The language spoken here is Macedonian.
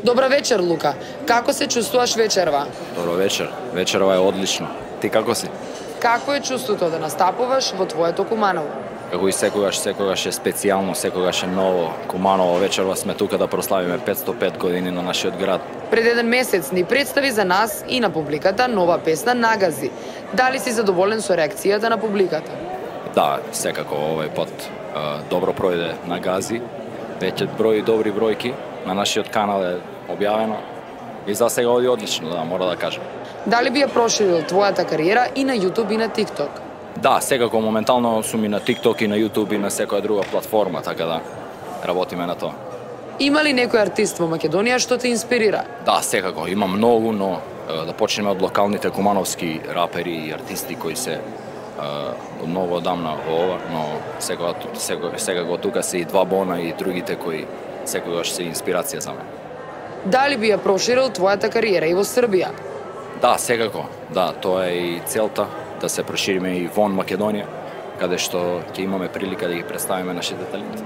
Добра вечер, Лука. Како се чувствуваш вечерва? Добро вечер. Вечерва е одлично. Ти како си? Какво е чувството да настапуваш во твоето Куманово? Како и секогаш е специјално, секогаш е ново. Куманово вечерва сме тука да прославиме 505 години на нашиот град. Пред еден месец ни представи за нас и на публиката нова песна Нагази. Дали си задоволен со реакцијата на публиката? Да, секако овој пат добро пројде на Гази. Веќе брои добри бројки на нашиот канал е објавено и за сега оди одлично, да, мора да кажам. Дали би ја проширил твојата кариера и на YouTube и на TikTok? Да, секако моментално сум и на TikTok и на YouTube и на секоја друга платформа, така да работиме на тоа. Има ли некој артист во Македонија што те инспирира? Да, секако, има многу, но да почнеме од локалните кумановски рапери и артисти кои се од многу одамна во ова, но секако тука се и Два Бона и другите кои секогаш се инспирација за мене. Дали би ја проширил твојата кариера и во Србија? Да, секако, да, тоа е и целта, да се прошириме и вон Македонија, каде што ќе имаме прилика да ги представиме нашите таленти.